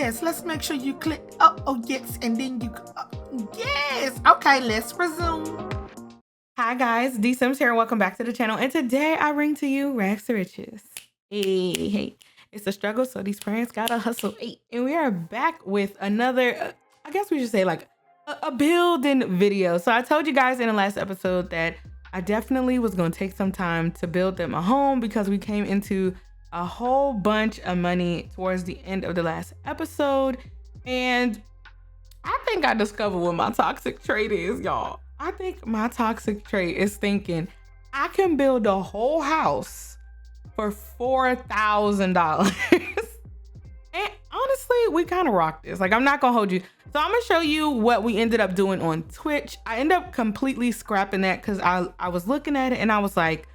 yes, let's make sure you click, oh yes, and then you, yes. Okay, let's resume. Hi guys, DeeSims here, and welcome back to the channel. And today I bring to you Rags to Riches. Hey, it's a struggle, so these parents gotta hustle. Hey, and we are back with another, I guess we should say like a building video. So I told you guys in the last episode that I definitely was gonna take some time to build them a home because we came into a whole bunch of money towards the end of the last episode. And I think I discovered what my toxic trait is, y'all. I think my toxic trait is thinking I can build a whole house for $4,000. And honestly, we kind of rocked this. Like, I'm not gonna hold you. So I'm gonna show you what we ended up doing on Twitch. I ended up completely scrapping that because I was looking at it and I was like,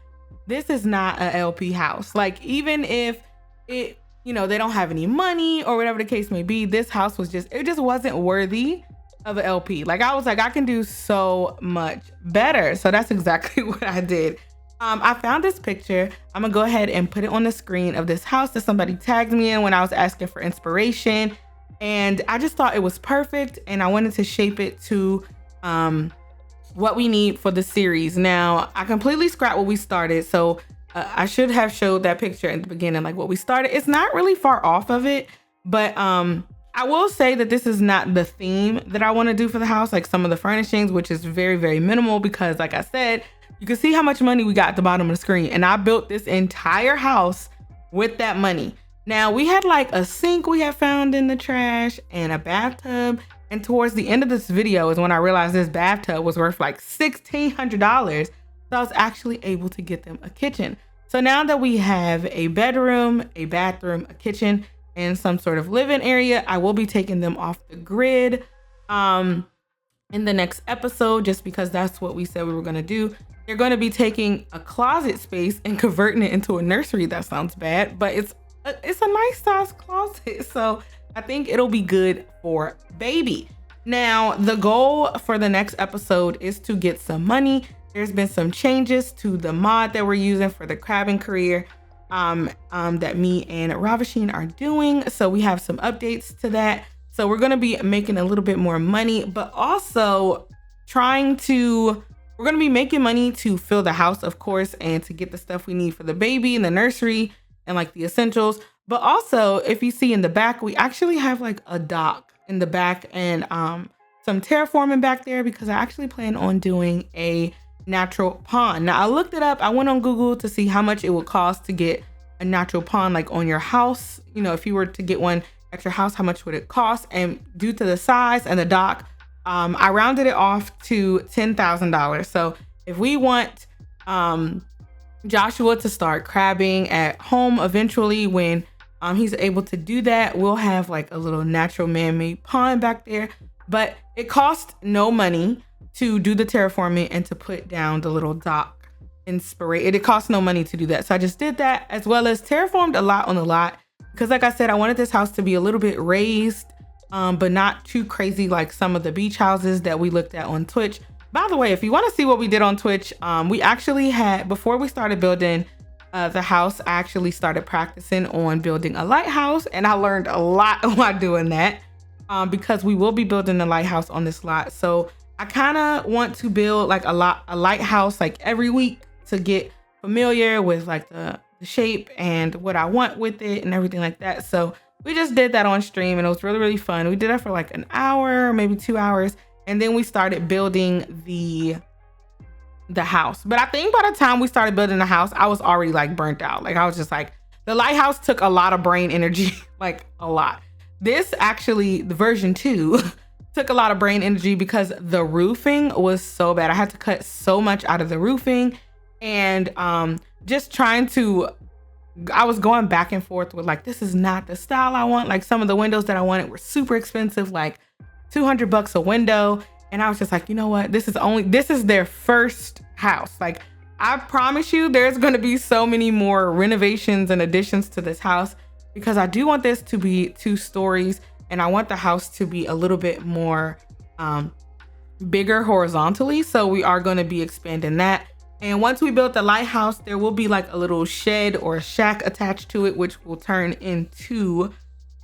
this is not an LP house. Like, even if it, you know, they don't have any money or whatever the case may be, this house was just, it just wasn't worthy of an LP. Like, I was like, I can do so much better. So that's exactly what I did. I found this picture. I'm gonna go ahead and put it on the screen of this house that somebody tagged me in when I was asking for inspiration. And I just thought it was perfect. And I wanted to shape it to what we need for the series. Now, I completely scrapped what we started. So I should have showed that picture in the beginning, like what we started. It's not really far off of it, but I will say that this is not the theme that I want to do for the house, like some of the furnishings, which is very, very minimal because like I said, you can see how much money we got at the bottom of the screen. And I built this entire house with that money. Now, we had like a sink we had found in the trash and a bathtub. And towards the end of this video is when I realized this bathtub was worth like $1,600. So I was actually able to get them a kitchen. So now that we have a bedroom, a bathroom, a kitchen, and some sort of living area, I will be taking them off the grid in the next episode, just because that's what we said we were gonna do. They're gonna be taking a closet space and converting it into a nursery. That sounds bad, but it's a nice size closet. So I think it'll be good for baby. Now, the goal for the next episode is to get some money. There's been some changes to the mod that we're using for the crabbing career that me and Ravasheen are doing. So we have some updates to that. So we're gonna be making a little bit more money, but also we're gonna be making money to fill the house, of course, and to get the stuff we need for the baby and the nursery and like the essentials. But also, if you see in the back, we actually have like a dock in the back and some terraforming back there because I actually plan on doing a natural pond. Now, I looked it up. I went on Google to see how much it would cost to get a natural pond like on your house. You know, if you were to get one at your house, how much would it cost? And due to the size and the dock, I rounded it off to $10,000. So if we want Joshua to start crabbing at home eventually, when he's able to do that, we'll have like a little natural man-made pond back there. But it costs no money to do the terraforming and to put down the little dock it costs no money to do that. So I just did that, as well as terraformed a lot on the lot because like I said, I wanted this house to be a little bit raised, but not too crazy like some of the beach houses that we looked at on Twitch. By the way, if you want to see what we did on Twitch, we actually had, before we started building the house, I actually started practicing on building a lighthouse, and I learned a lot while doing that because we will be building a lighthouse on this lot. So I kind of want to build like a lighthouse like every week to get familiar with like the shape and what I want with it and everything like that. So we just did that on stream and it was really, really fun. We did that for like an hour, maybe 2 hours. And then we started building the house. But I think by the time we started building the house, I was already like burnt out. Like I was just like, the lighthouse took a lot of brain energy, like a lot. This actually, the version 2 took a lot of brain energy because the roofing was so bad. I had to cut so much out of the roofing and just trying to, I was going back and forth with like, this is not the style I want. Like some of the windows that I wanted were super expensive, like $200 a window. And I was just like, you know what? This is their first house. Like, I promise you there's going to be so many more renovations and additions to this house because I do want this to be 2 stories and I want the house to be a little bit more bigger horizontally. So we are going to be expanding that. And once we build the lighthouse, there will be like a little shed or a shack attached to it, which will turn into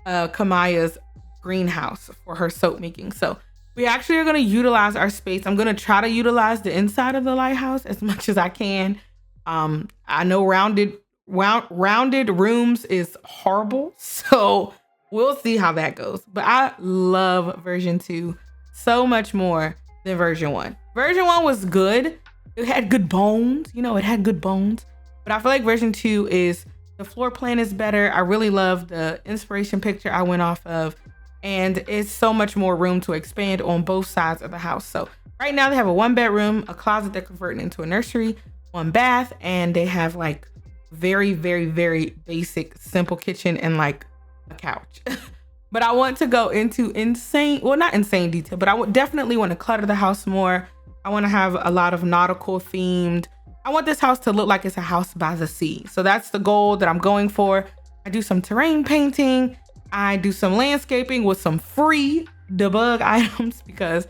Kamaya's greenhouse for her soap making. So we actually are going to utilize our space. I'm going to try to utilize the inside of the lighthouse as much as I can. I know rounded rooms is horrible, so we'll see how that goes. But I love version 2 so much more than version 1. Version 1 was good. It had good bones, it had good bones. But I feel like version 2 is, the floor plan is better. I really love the inspiration picture I went off of, and it's so much more room to expand on both sides of the house. So right now they have a 1-bedroom, a closet they're converting into a nursery, 1 bath, and they have like very, very, very basic, simple kitchen and like a couch. But I want to go into not insane detail, but I would definitely want to clutter the house more. I want to have a lot of nautical themed. I want this house to look like it's a house by the sea. So that's the goal that I'm going for. I do some terrain painting. I do some landscaping with some free debug items because,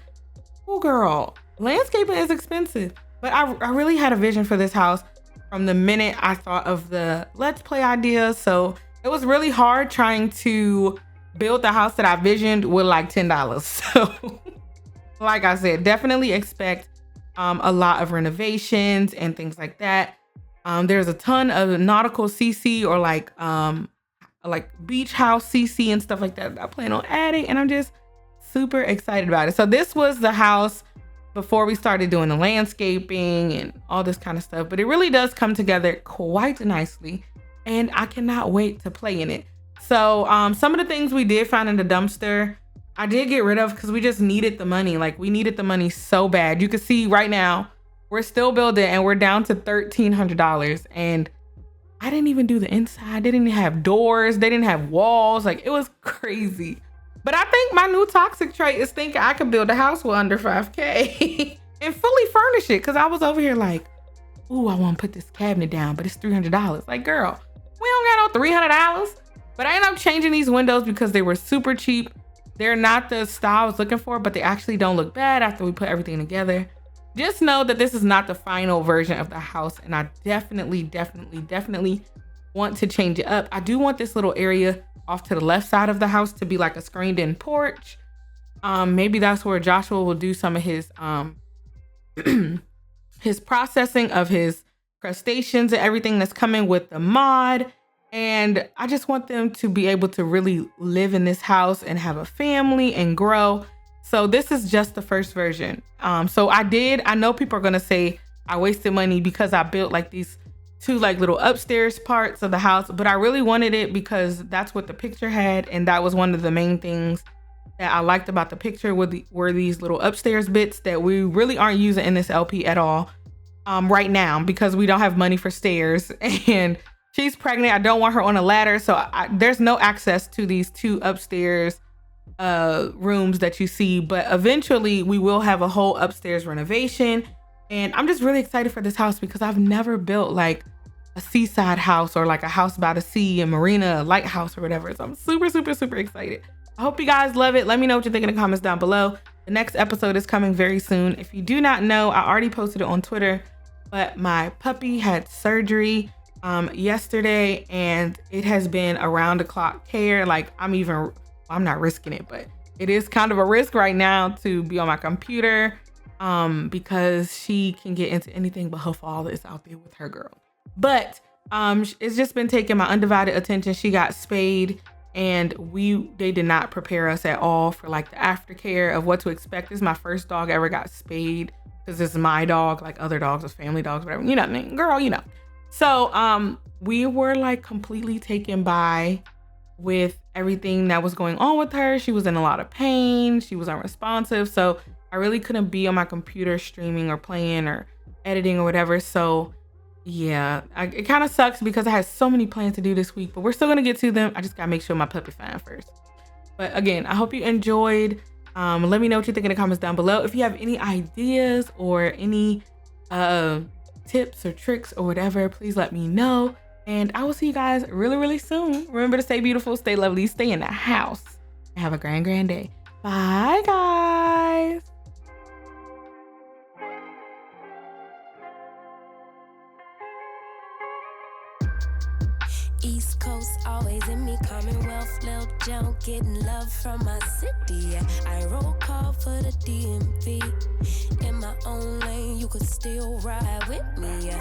oh girl, landscaping is expensive. But I really had a vision for this house from the minute I thought of the Let's Play idea. So it was really hard trying to build the house that I visioned with like $10. So like I said, definitely expect a lot of renovations and things like that. There's a ton of nautical CC or like beach house CC and stuff like that I plan on adding, and I'm just super excited about it. So this was the house before we started doing the landscaping and all this kind of stuff, but it really does come together quite nicely, and I cannot wait to play in it. So some of the things we did find in the dumpster, I did get rid of because we just needed the money. Like, we needed the money so bad. You can see right now we're still building and we're down to $1,300, and I didn't even do the inside. They didn't have doors. They didn't have walls. Like, it was crazy. But I think my new toxic trait is thinking I could build a house with under 5K and fully furnish it. Cause I was over here like, ooh, I want to put this cabinet down, but it's $300. Like, girl, we don't got no $300. But I ended up changing these windows because they were super cheap. They're not the style I was looking for, but they actually don't look bad after we put everything together. Just know that this is not the final version of the house, and I definitely want to change it up. I do want this little area off to the left side of the house to be like a screened in porch. Maybe that's where Joshua will do some of his his processing of his crustaceans and everything that's coming with the mod. And I just want them to be able to really live in this house and have a family and grow. So this is just the first version. So I know people are gonna say I wasted money because I built like these 2 like little upstairs parts of the house, but I really wanted it because that's what the picture had, and that was one of the main things that I liked about the picture were these little upstairs bits that we really aren't using in this LP at all right now because we don't have money for stairs, and she's pregnant. I don't want her on a ladder, so there's no access to these 2 upstairs rooms that you see. But eventually we will have a whole upstairs renovation, and I'm just really excited for this house because I've never built like a seaside house or like a house by the sea, a marina, a lighthouse or whatever. So I'm super excited. I hope you guys love it. Let me know what you think in the comments down below. The next episode is coming very soon. If you do not know, I already posted it on Twitter, but my puppy had surgery yesterday, and it has been around the clock care. Like, I'm not risking it, but it is kind of a risk right now to be on my computer because she can get into anything, but her father is out there with her girl. But it's just been taking my undivided attention. She got spayed, and they did not prepare us at all for like the aftercare of what to expect. This is my first dog ever got spayed because this is my dog. Like, other dogs is family dogs, whatever, you know what I mean? Girl, you know. So we were like completely taken by with everything that was going on with her. She was in a lot of pain. She was unresponsive. So I really couldn't be on my computer streaming or playing or editing or whatever. So yeah, it kind of sucks because I had so many plans to do this week, but we're still gonna get to them. I just gotta make sure my puppy fine first. But again, I hope you enjoyed. Let me know what you think in the comments down below. If you have any ideas or any tips or tricks or whatever, please let me know. And I will see you guys really soon. Remember to stay beautiful, stay lovely, stay in the house, and have a grand day. Bye, guys. East Coast, always in me. Commonwealth, Lil Joe, getting love from my city. Yeah. I roll call for the DMV. In my own lane, you could still ride with me. Yeah.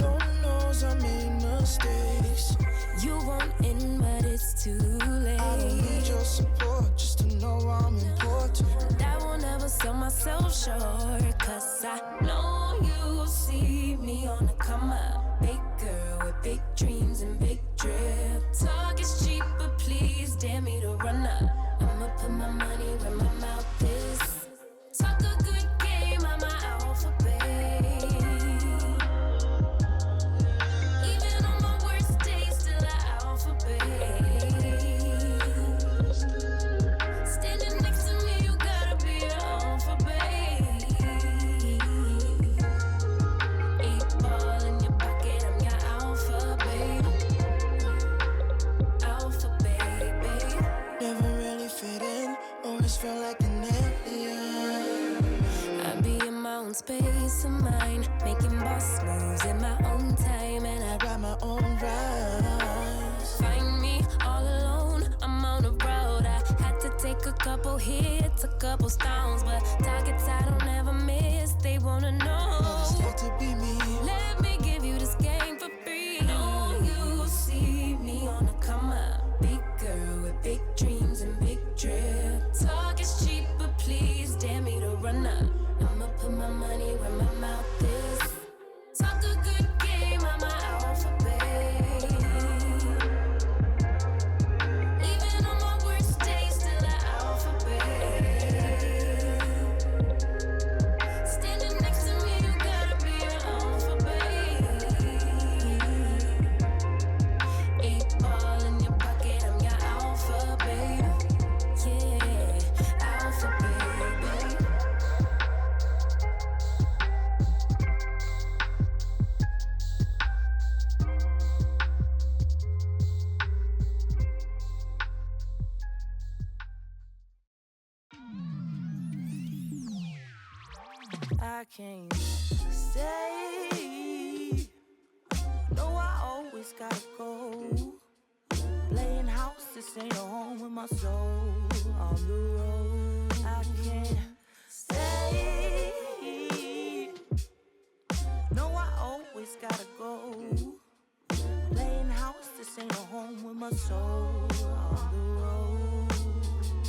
Lord knows I made mistakes. You won't end, but it's too late. I don't need your support just to know I'm important. I will never sell myself short, cause I know you see me on the come up. Big girl with big dreams and big drip. Talk is cheap, but please dare me to run up. I'ma put my money where my mouth is. Talk a good game, I'm my alphabet. Even on my worst days, still an alphabet. Standing next to me, you gotta be an alphabet. 8 ball in your pocket, I'm your alphabet. Alphabet, babe. Never really fit in, always felt like an alien. I be in my own space of mine, making boss moves in my own time, and I Write my own rhymes. find me all alone. I'm on the road. I had to take a couple hits, a couple stones, but targets I don't ever miss. They wanna know. It's not to be me. Let me give you this game for free. Know you see me on the come up. Big girl with big dreams and big drip. Talk is cheap, but please dare me to run up. I'ma put my money where my mouth is. Talk a good game, I'm my alphabet. Even on my worst days, still an alphabet. Standing next to me, you gotta be an alphabet. 8 ball in your pocket, I'm your alphabet. Yeah, alphabet, babe. I can't stay. No, I always gotta go. Playing house, this ain't a home with my soul. On the road, I can't stay. No, I always gotta go. Playing house, this ain't a home with my soul. On the road.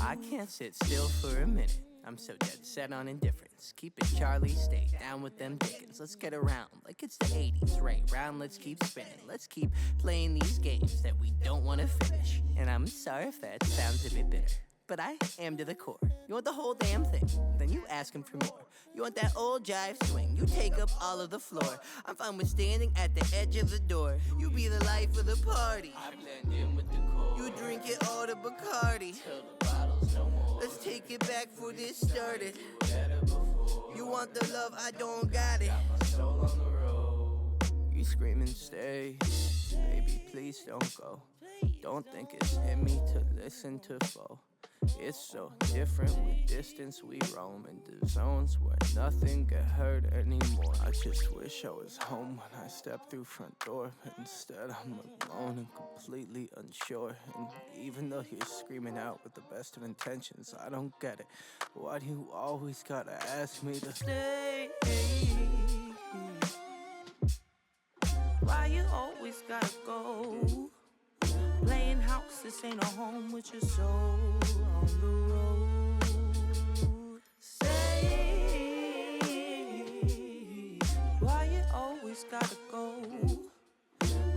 I can't sit still for a minute. I'm so dead set on indifference. Keep it Charlie, stay down with them Dickens. Let's get around like it's the 80s. Right round, let's keep spinning. Let's keep playing these games that we don't want to finish. And I'm sorry if that sounds a bit bitter, but I am to the core. You want the whole damn thing, then you ask him for more. You want that old jive swing, you take up all of the floor. I'm fine with standing at the edge of the door. You be the life of the party. I blend in with the core. You drink it all to Bacardi. Till the bottles no more. Let's take it back before this started. You want the love, I don't got it. Got my soul on the road. You screaming, stay. Baby, please don't go. Don't think it's in me to listen to foe. It's so different with distance we roam into zones where nothing get hurt anymore. I just wish I was home when I stepped through front door, but instead I'm alone and completely unsure. And even though you're screaming out with the best of intentions, I don't get it. Why do you always gotta ask me to Stay. Why you always gotta go? Playing house, this ain't a home with your soul. On the road, say, why you always gotta go?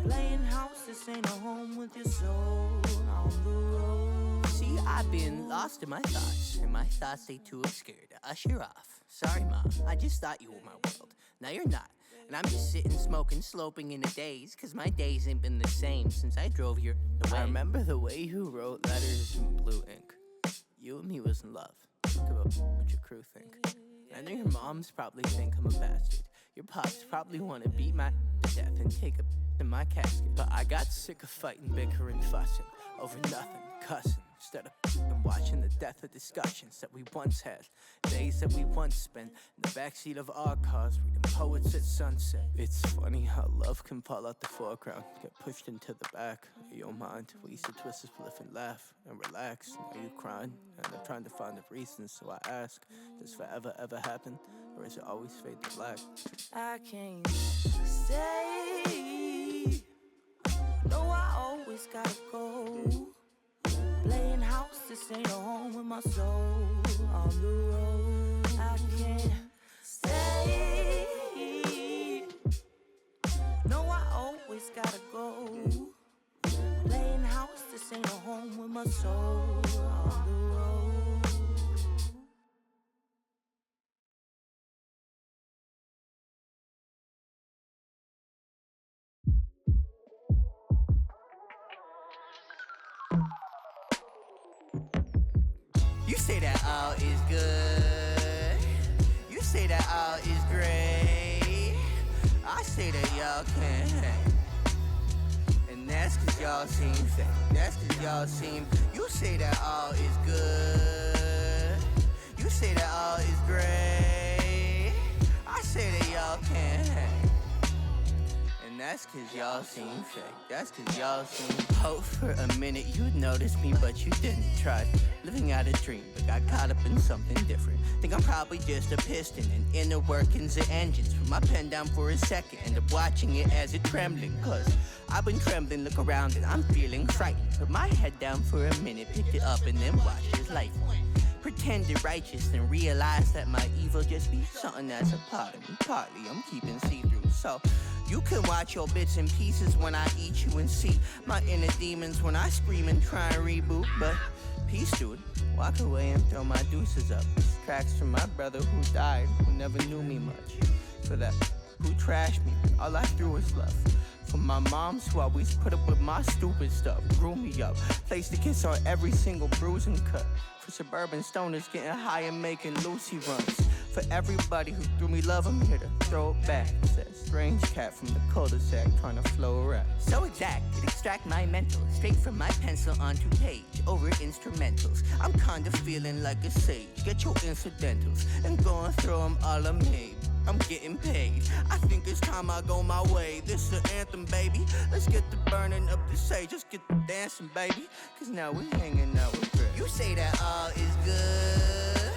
Playing house, this ain't a home with your soul. On the road. See, I've been lost in my thoughts, and my thoughts they too obscure to usher off. Sorry, Mom, I just thought you were my world. Now you're not. And I'm just sitting, smoking, sloping in a daze, cause my days ain't been the same since I drove here away. I remember the way you wrote letters in blue ink. You and me was in love. Think about what your crew think. I know your moms probably think I'm a bastard. Your pops probably wanna beat my to death and take a in my casket. But I got sick of fighting, bickering, fussing over nothing, cussing. instead of watching the death of discussions that we once had, days that we once spent in the backseat of our cars reading poets at sunset. It's funny how love can fall out the foreground, get pushed into the back of your mind. We used to twist the spliff and laugh and relax. Now you crying and I'm trying to find the reasons. So I ask, does forever ever happen, or is it always fade to black? I can't stay. No, I always gotta go. Playing house, this ain't a home with my soul. On the road, I can't stay. No, I always gotta go. Playing house, this ain't a home with my soul. On the road. You say that all is good. You say that all is great. I say that y'all can't hang. And that's cause y'all seem fake. That's cause y'all seem. You say that all is good. You say that all is great. I say that y'all can't hang. And that's cause y'all seem fake. That's cause y'all seem. Hope for a minute you'd notice me, but you didn't. Try living out a dream, but got caught up in something different. Think I'm probably just a piston and inner workings of engines. Put my pen down for a second, end up watching it as it trembling. Cause I've been trembling, look around and I'm feeling frightened. Put my head down for a minute, picked it up and then watched his life. Pretended righteous and realized that my evil just be something that's a part of me. Partly I'm keeping see-through, so you can watch your bits and pieces when I eat you and see my inner demons when I scream and try and reboot. But peace, dude, walk away and throw my deuces up. This track's from my brother who died, who never knew me much. For that, who trashed me, all I threw was love. For my moms who always put up with my stupid stuff, grew me up, placed a kiss on every single bruise and cut. For suburban stoners getting high and making Lucy runs. For everybody who threw me love, I'm here to throw it back. It's that strange cat from the cul-de-sac trying to flow around. So exact, it extract my mental straight from my pencil onto page, over instrumentals. I'm kinda feeling like a sage. Get your incidentals and go and throw them all on me. I'm getting paid. I think it's time I go my way. This is an anthem, baby. Let's get the burning up the sage. Let's get the dancing, baby. Cause now we're hanging out with Greg. You say that all is good.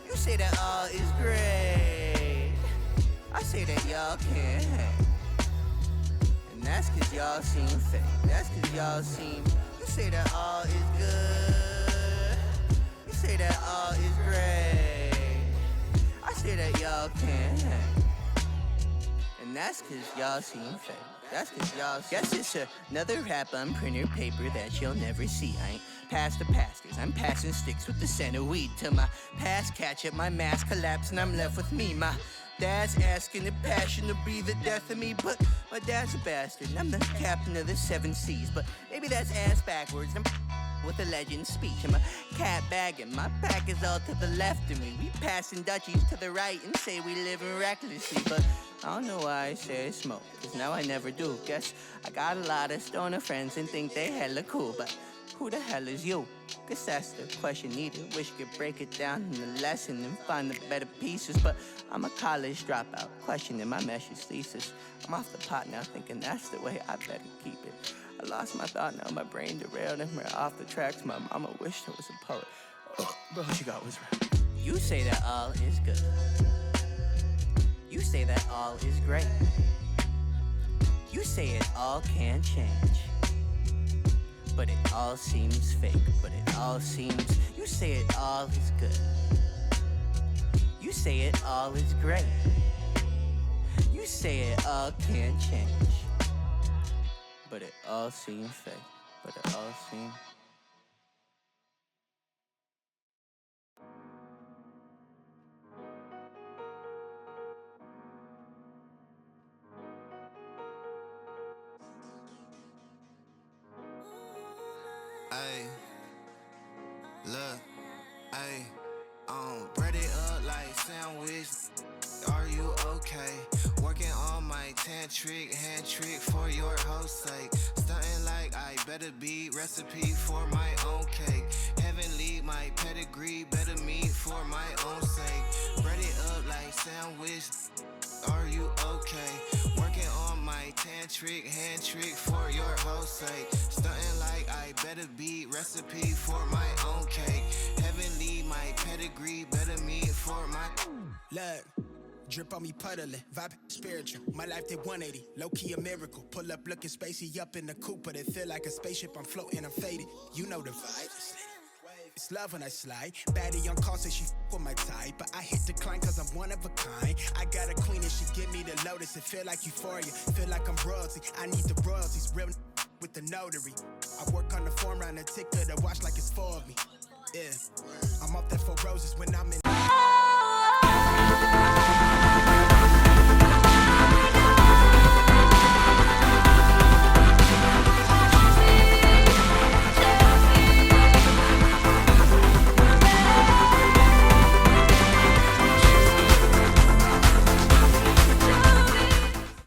You say that all is great. I say that y'all can't hang. And that's cause y'all seem fake. That's cause y'all seem. You say that all is good. You say that all is great. I say that y'all can't hang. And that's cause y'all seem fake. That's cause y'all seem. Guess it's another rap on printer paper that you'll never see. I ain't past the pastors, I'm passing sticks with the scent of weed. Till my past catch up, my mask collapse and I'm left with me. My dad's asking the passion to be the death of me, but my dad's a bastard and I'm the captain of the 7 seas. But maybe that's ass backwards and I'm with a legend speech. I'm a cat bagging, my pack is all to the left of me. We passing Dutchies to the right and say we living recklessly. But I don't know why I say smoke, cause now I never do. Guess I got a lot of stoner friends and think they hella cool, but who the hell is you? Guess that's the question needed. Wish you could break it down in a lesson and find the better pieces. But I'm a college dropout, questioning my mesh's thesis. I'm off the pot now, thinking that's the way I better keep it. I lost my thought, now my brain derailed and we're off the tracks. My mama wished I was a poet, but all she got was rap. You say that all is good. You say that all is great. You say it all can change. But it all seems fake, but it all seems. You say it all is good. You say it all is great. You say it all can change. But it all seems fake, but it all seems. Ayy, look, ayy, bread it up like sandwich. Are you okay? Working on my tantric, hand trick for your hoe's sake. Stunting like I better be, recipe for my own cake. Heavenly, my pedigree, better meet for my own sake. Bread it up like sandwich, are you okay? Working on my tantric, hand trick for your hoe's sake. Stunting like I better be, recipe for my own cake. Heavenly, my pedigree, better meet for my... Look, drip on me puddling, vibe spiritual. My life did 180, low key a miracle. Pull up looking spacey up in the coupe, but it feel like a spaceship. I'm floating, I'm faded. You know the vibe. It's love when I slide. Baddie on call, say she with my type, but I hit decline cause I'm one of a kind. I got a queen and she give me the lotus. It feel like euphoria, feel like I'm royalty. I need the royalties, real with the notary. I work on the form round the ticker to watch like it's for me. Yeah, I'm up there for roses when I'm in.